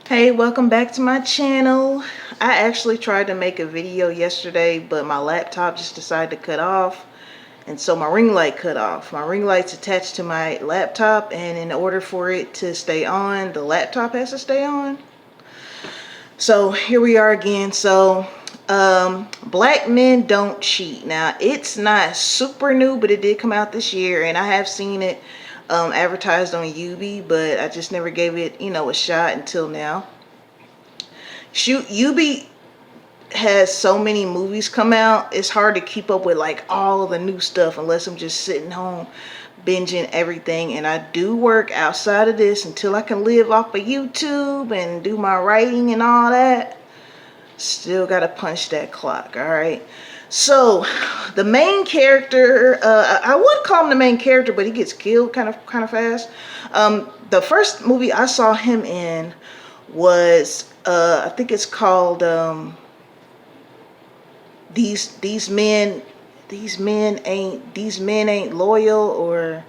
Hey, welcome back to my channel. I actually tried to make a video yesterday, but my laptop just decided to cut off, and so my ring light cut off. My ring light's attached to my laptop, and in order for it to stay on, the laptop has to stay on. So here we are again. Black men don't cheat. Now, it's not super new, but it did come out this year, and I have seen it advertised on Yubi, but I just never gave it, a shot until now. Yubi has so many movies come out, it's hard to keep up with like all of the new stuff unless I'm just sitting home binging everything. And I do work outside of this until I can live off of YouTube and do my writing and all that. Still gotta punch that clock. All right, so the main character, I would call him the main character, but he gets killed kind of fast. The first movie I saw him in was I think it's called these men ain't loyal, or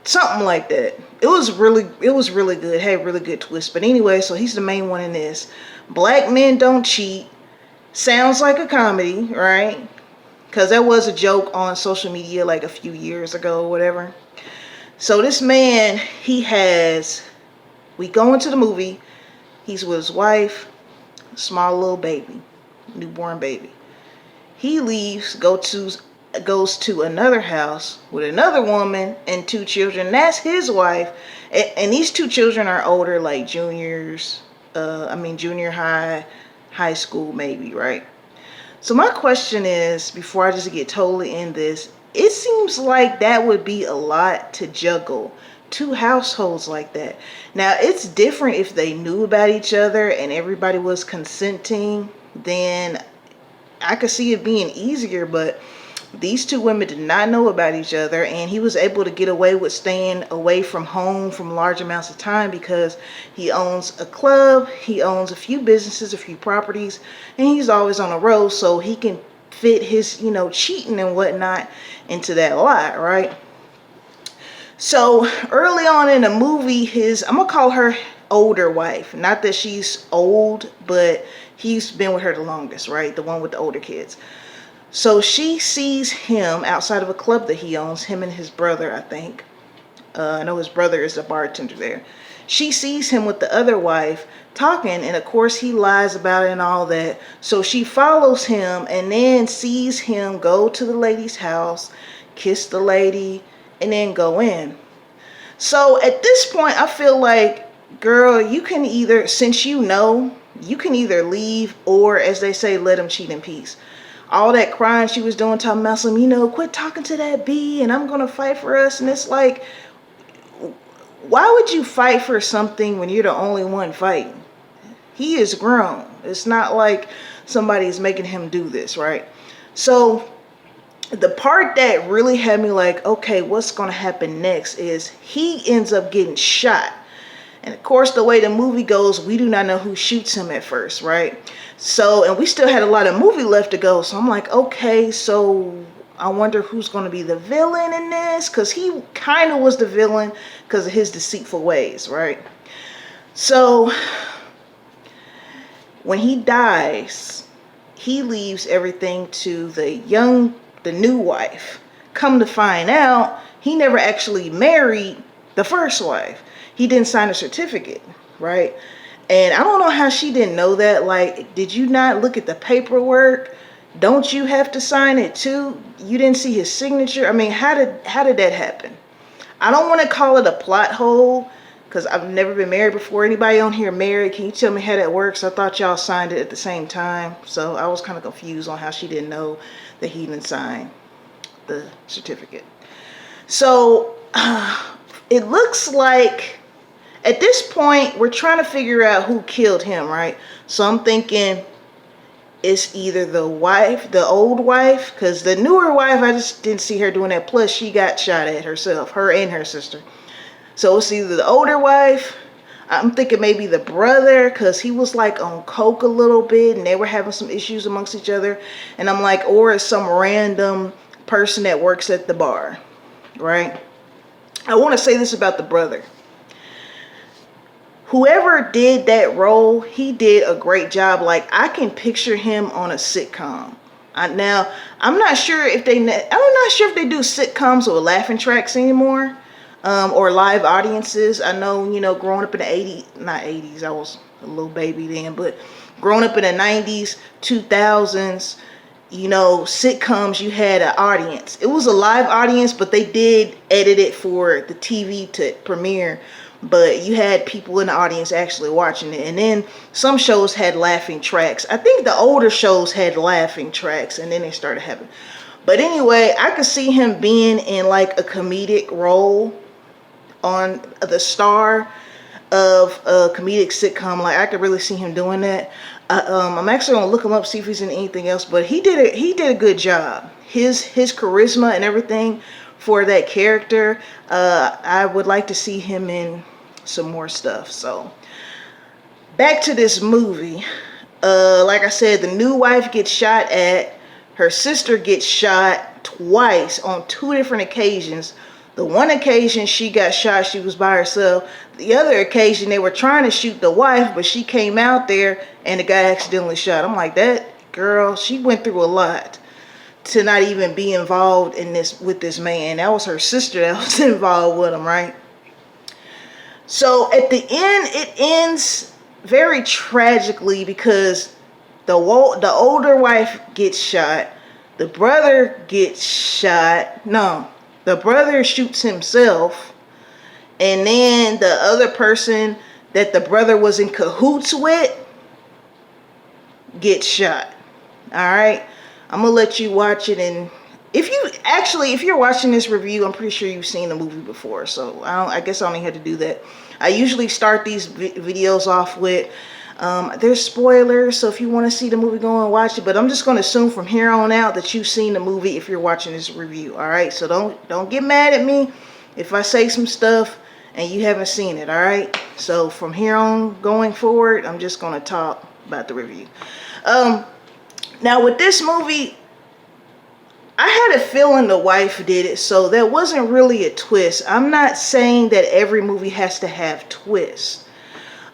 something like that. It was really good. Had a really good twist. But anyway, so he's the main one in this. Black men don't cheat. Sounds like a comedy, right? Because that was a joke on social media like a few years ago or whatever. So this man, we go into the movie, he's with his wife, small little baby, newborn baby. He leaves, goes to another house with another woman and two children. That's his wife. And these two children are older, like juniors, junior high school maybe, right? So my question is, before I just get totally in this, it seems like that would be a lot to juggle two households like that. Now, it's different if they knew about each other and everybody was consenting, then I could see it being easier. But these two women did not know about each other, and he was able to get away with staying away from home from large amounts of time because he owns a club, he owns a few businesses, a few properties, and he's always on the road, so he can fit his, cheating and whatnot into that lot, right? So early on in the movie, I'm gonna call her older wife, not that she's old, but he's been with her the longest, right? The one with the older kids. So she sees him outside of a club that he owns, him and his brother, I think. I know his brother is a bartender there. She sees him with the other wife talking, and of course he lies about it and all that. So she follows him and then sees him go to the lady's house, kiss the lady, and then go in. So at this point, I feel like, girl, you can either, since you can either leave, or as they say, let him cheat in peace. All that crying she was doing, talking about some, quit talking to that B and I'm going to fight for us. And it's like, why would you fight for something when you're the only one fighting? He is grown. It's not like somebody's making him do this, right? So the part that really had me like, okay, what's going to happen next is he ends up getting shot. And of course, the way the movie goes, we do not know who shoots him at first, right? So, and we still had a lot of movie left to go. So I'm like, okay, so I wonder who's going to be the villain in this, because he kind of was the villain because of his deceitful ways, right? So when he dies, he leaves everything to the new wife. Come to find out, he never actually married the first wife. He didn't sign a certificate, right? And I don't know how she didn't know that. Like, did you not look at the paperwork? Don't you have to sign it too? You didn't see his signature? I mean, how did that happen? I don't want to call it a plot hole because I've never been married before. Anybody on here married? Can you tell me how that works? I thought y'all signed it at the same time. So I was kind of confused on how she didn't know that he didn't sign the certificate. So it looks like at this point, we're trying to figure out who killed him, right? So I'm thinking it's either the wife, the old wife, because the newer wife, I just didn't see her doing that. Plus, she got shot at herself, her and her sister. So it's either the older wife. I'm thinking maybe the brother, because he was like on coke a little bit, and they were having some issues amongst each other. And I'm like, or it's some random person that works at the bar, right? I want to say this about the brother. whoever did that role, he did a great job. Like, I can picture him on a sitcom. Now, I'm not sure if they do sitcoms with laughing tracks anymore, or live audiences. I know, growing up in the 80s, not 80s, I was a little baby then, but growing up in the 90s, 2000s, sitcoms, you had an audience. It was a live audience, but they did edit it for the TV to premiere. But you had people in the audience actually watching it. And then some shows had laughing tracks. I think the older shows had laughing tracks, and then they started having. But anyway, I could see him being in like a comedic role on the star of a comedic sitcom. Like, I could really see him doing that. I'm actually gonna look him up, see if he's in anything else. But he did a good job. His charisma and everything for that character. I would like to see him in some more stuff. So back to this movie. Like I said, the new wife gets shot at. Her sister gets shot twice on 2 different occasions. The one occasion she got shot, she was by herself. The other occasion, they were trying to shoot the wife, but she came out there and the guy accidentally shot. I'm like, that girl, she went through a lot to not even be involved in this with this man. That was her sister that was involved with him, right? So at the end, it ends very tragically because the older wife gets shot. The brother gets shot. No, the brother shoots himself. And then the other person that the brother was in cahoots with gets shot. All right. I'm going to let you watch it. And if you're watching this review, I'm pretty sure you've seen the movie before. So I guess I only had to do that. I usually start these videos off with, there's spoilers. So if you want to see the movie, go and watch it. But I'm just going to assume from here on out that you've seen the movie if you're watching this review. All right. So don't get mad at me if I say some stuff and you haven't seen it. All right. So from here on going forward, I'm just going to talk about the review. Now with this movie, I had a feeling the wife did it, so there wasn't really a twist. I'm not saying that every movie has to have twists,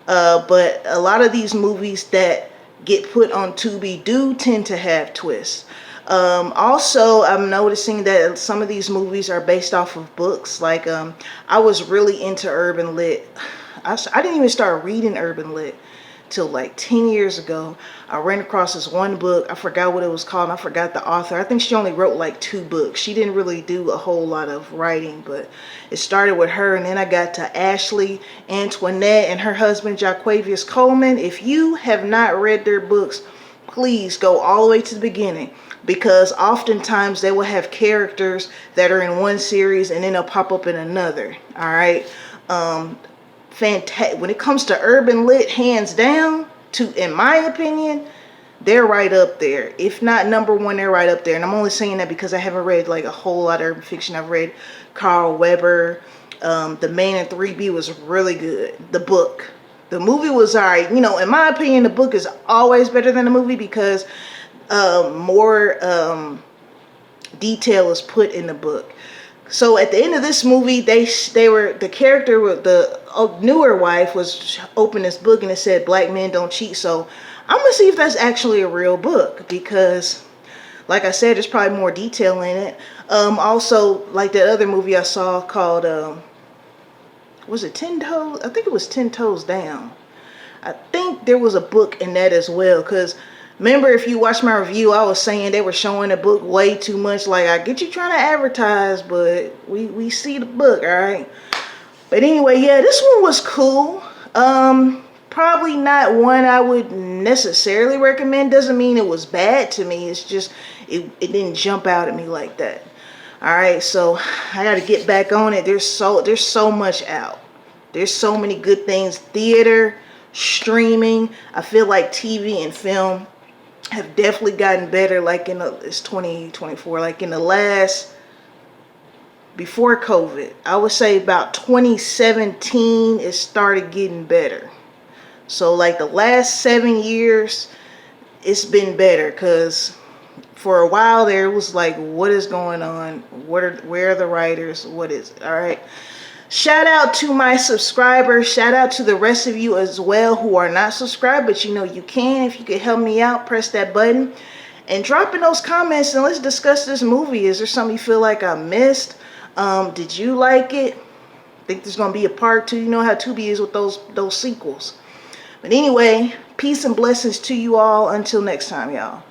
but a lot of these movies that get put on Tubi do tend to have twists. Also, I'm noticing that some of these movies are based off of books. Like, I was really into urban lit. I didn't even start reading urban lit till like 10 years ago. I ran across this one book. I forgot what it was called. I forgot the author. I think she only wrote like 2 books. She didn't really do a whole lot of writing, but it started with her. And then I got to Ashley Antoinette and her husband, Jaquavius Coleman. If you have not read their books, please go all the way to the beginning, because oftentimes they will have characters that are in one series and then they'll pop up in another. All right. Fantastic. When it comes to urban lit, hands down, in my opinion, they're right up there. If not number 1, they're right up there. And I'm only saying that because I haven't read like a whole lot of urban fiction. I've read Carl Weber. The Man in 3B was really good. The book. The movie was alright. In my opinion, the book is always better than the movie because more detail is put in the book. So at the end of this movie, the character with the newer wife was open this book and it said black men don't cheat. So I'm gonna see if that's actually a real book, because like I said, there's probably more detail in it. Also, like that other movie I saw called was it 10 Toes? I think it was 10 Toes Down. I think there was a book in that as well, because remember, if you watch my review, I was saying they were showing the book way too much. Like, I get you trying to advertise, but we see the book, all right? But anyway, yeah, this one was cool. Probably not one I would necessarily recommend. Doesn't mean it was bad to me. It's just, it didn't jump out at me like that. All right, so I got to get back on it. There's so much out. There's so many good things. Theater, streaming. I feel like TV and film have definitely gotten better. Like it's 2024, like in the last, before COVID, I would say about 2017, it started getting better. So like the last 7 years, it's been better, because for a while there, it was like, what is going on? Where are the writers? What is it? All right. Shout out to my subscribers. Shout out to the rest of you as well who are not subscribed, but you know you can. If you could help me out, press that button and drop in those comments and let's discuss this movie. Is there something you feel like I missed? Did you like it? Think there's gonna be a part 2? You know how Tubi is with those sequels. But anyway, peace and blessings to you all. Until next time, y'all.